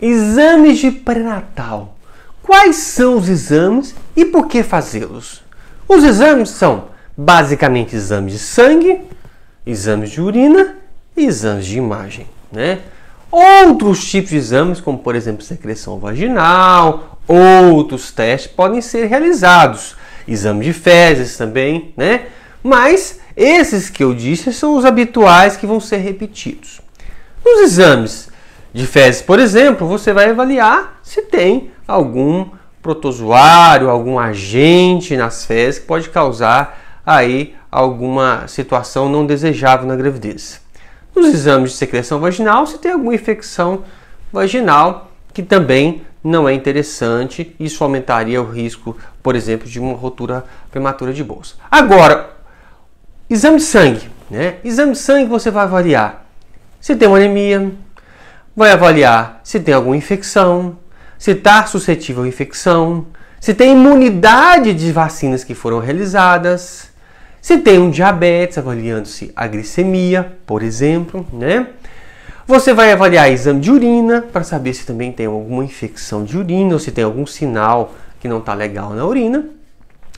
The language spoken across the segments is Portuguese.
Exames de pré-natal. Quais são os exames e por que fazê-los? Os exames são basicamente exames de sangue, exames de urina e exames de imagem, né? Outros tipos de exames, como por exemplo secreção vaginal, outros testes podem ser realizados. Exame de fezes também, né? Mas esses que eu disse são os habituais que vão ser repetidos. Nos exames de fezes, por exemplo, você vai avaliar se tem algum protozoário, algum agente nas fezes que pode causar aí alguma situação não desejável na gravidez. Nos exames de secreção vaginal, se tem alguma infecção vaginal que também não é interessante, isso aumentaria o risco, por exemplo, de uma ruptura prematura de bolsa. Agora, exame de sangue, né? Exame de sangue você vai avaliar se tem uma anemia, vai avaliar se tem alguma infecção, se está suscetível à infecção, se tem imunidade de vacinas que foram realizadas, se tem um diabetes, avaliando-se a glicemia, por exemplo, né? Você vai avaliar exame de urina para saber se também tem alguma infecção de urina ou se tem algum sinal que não está legal na urina.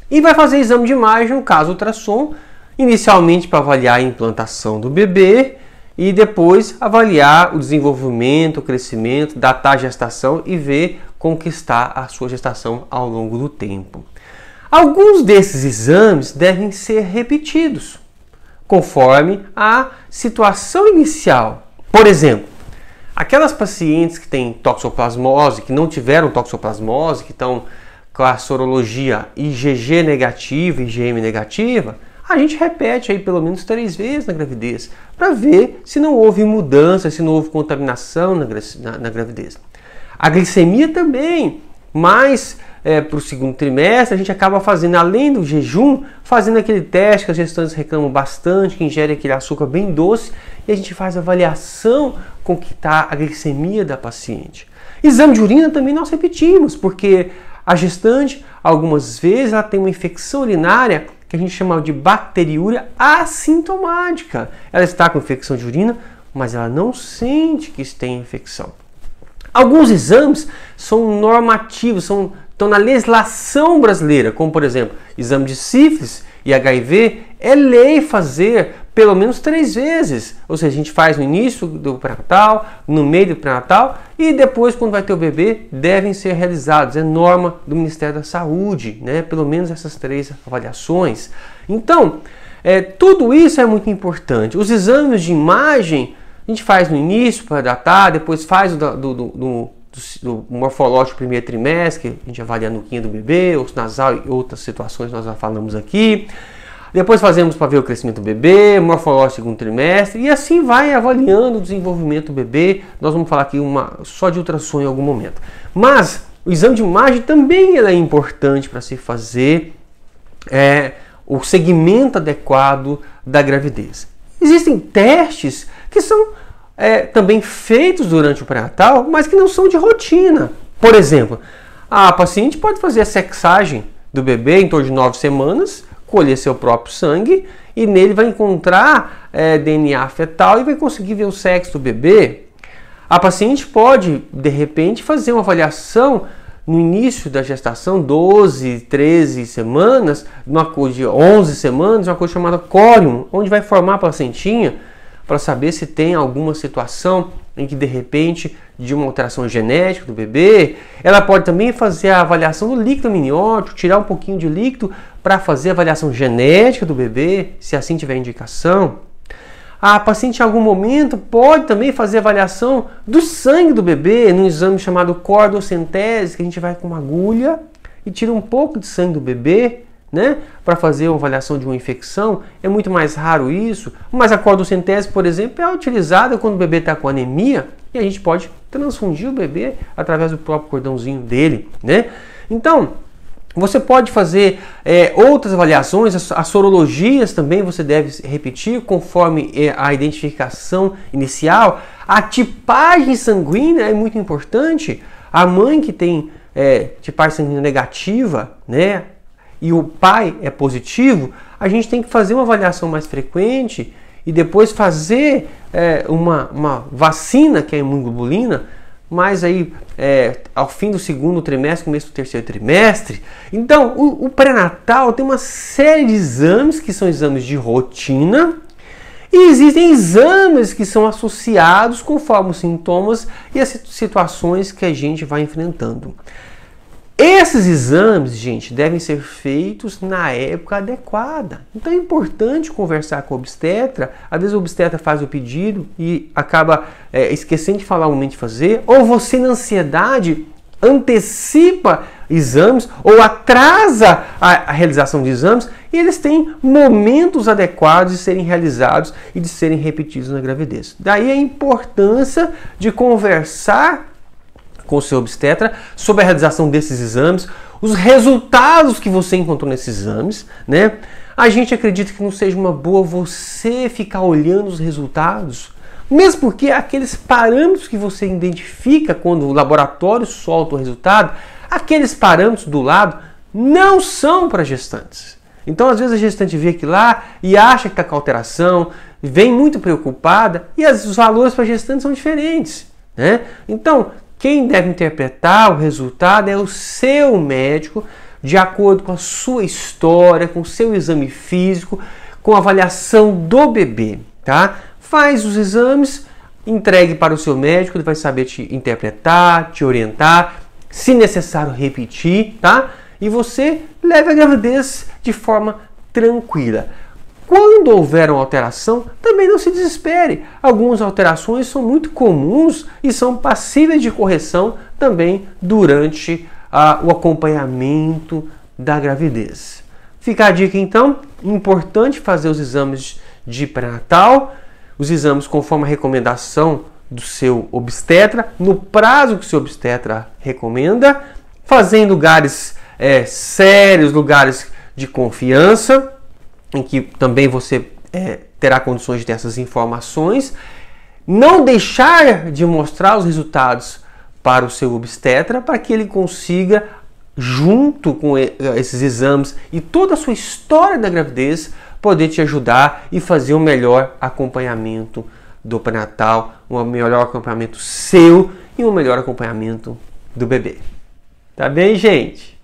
E vai fazer exame de imagem, no caso ultrassom, inicialmente para avaliar a implantação do bebê e depois avaliar o desenvolvimento, o crescimento, datar a gestação e ver como que está a sua gestação ao longo do tempo. Alguns desses exames devem ser repetidos, conforme a situação inicial. Por exemplo, aquelas pacientes que têm toxoplasmose, que não tiveram toxoplasmose, que estão com a sorologia IgG negativa e IgM negativa, a gente repete aí pelo menos 3 vezes na gravidez, para ver se não houve mudança, se não houve contaminação na gravidez. A glicemia também, mas para o segundo trimestre a gente acaba fazendo, além do jejum, fazendo aquele teste que as gestantes reclamam bastante, que ingere aquele açúcar bem doce, e a gente faz avaliação com que está a glicemia da paciente. Exame de urina também nós repetimos, porque a gestante, algumas vezes, ela tem uma infecção urinária que a gente chama de bacteriúria assintomática. Ela está com infecção de urina, mas ela não sente que tem infecção. Alguns exames são normativos, estão na legislação brasileira, como por exemplo, exame de sífilis e HIV, é lei fazer pelo menos 3 vezes. Ou seja, a gente faz no início do pré-natal, no meio do pré-natal e depois, quando vai ter o bebê, devem ser realizados. É norma do Ministério da Saúde, né? Pelo menos essas 3 avaliações. Então, tudo isso é muito importante. Os exames de imagem a gente faz no início para datar, depois faz do morfológico primeiro trimestre, que a gente avalia a nuquinha do bebê, osso nasal e outras situações nós já falamos aqui. Depois fazemos para ver o crescimento do bebê, morfológico segundo trimestre, e assim vai avaliando o desenvolvimento do bebê. Nós vamos falar aqui só de ultrassom em algum momento. Mas o exame de imagem também é importante para se fazer o segmento adequado da gravidez. Existem testes que são também feitos durante o pré-natal, mas que não são de rotina. Por exemplo, a paciente pode fazer a sexagem do bebê em torno de 9 semanas, colher seu próprio sangue e nele vai encontrar DNA fetal e vai conseguir ver o sexo do bebê. A paciente pode, de repente, fazer uma avaliação no início da gestação, 12, 13 semanas, uma coisa de 11 semanas, uma coisa chamada corium, onde vai formar a placentinha para saber se tem alguma situação em que, de repente, de uma alteração genética do bebê. Ela pode também fazer a avaliação do líquido amniótico, tirar um pouquinho de líquido para fazer a avaliação genética do bebê, se assim tiver indicação. A paciente, em algum momento, pode também fazer a avaliação do sangue do bebê, num exame chamado cordocentese, que a gente vai com uma agulha e tira um pouco de sangue do bebê, né, para fazer uma avaliação de uma infecção. É muito mais raro isso, mas a cordocentese, por exemplo, é utilizada quando o bebê está com anemia e a gente pode transfundir o bebê através do próprio cordãozinho dele, né? Então, você pode fazer outras avaliações, as sorologias também você deve repetir conforme a identificação inicial. A tipagem sanguínea é muito importante. A mãe que tem tipagem sanguínea negativa, né, e o pai é positivo, a gente tem que fazer uma avaliação mais frequente e depois fazer uma vacina, que é a imunoglobulina, mais aí ao fim do segundo trimestre, começo do terceiro trimestre. Então, o pré-natal tem uma série de exames que são exames de rotina e existem exames que são associados conforme os sintomas e as situações que a gente vai enfrentando. Esses exames, gente, devem ser feitos na época adequada. Então é importante conversar com o obstetra. Às vezes o obstetra faz o pedido e acaba esquecendo de falar o momento de fazer. Ou você, na ansiedade, antecipa exames ou atrasa a realização de exames. E eles têm momentos adequados de serem realizados e de serem repetidos na gravidez. Daí a importância de conversar com o seu obstetra sobre a realização desses exames, os resultados que você encontrou nesses exames, né? A gente acredita que não seja uma boa você ficar olhando os resultados, mesmo porque aqueles parâmetros que você identifica quando o laboratório solta o resultado, aqueles parâmetros do lado não são para gestantes. Então, às vezes a gestante vê aquilo lá e acha que está com alteração, vem muito preocupada e os valores para gestantes são diferentes, né? Então, quem deve interpretar o resultado é o seu médico, de acordo com a sua história, com o seu exame físico, com a avaliação do bebê, tá? Faz os exames, entregue para o seu médico, ele vai saber te interpretar, te orientar, se necessário repetir, tá? E você leve a gravidez de forma tranquila. Quando houver uma alteração, também não se desespere. Algumas alterações são muito comuns e são passíveis de correção também durante o acompanhamento da gravidez. Fica a dica então, importante fazer os exames de pré-natal, os exames conforme a recomendação do seu obstetra, no prazo que o seu obstetra recomenda, fazer em lugares sérios, lugares de confiança, em que também você terá condições de ter essas informações. Não deixar de mostrar os resultados para o seu obstetra, para que ele consiga, junto com esses exames e toda a sua história da gravidez, poder te ajudar e fazer um melhor acompanhamento do pré-natal, um melhor acompanhamento seu e um melhor acompanhamento do bebê. Tá bem, gente?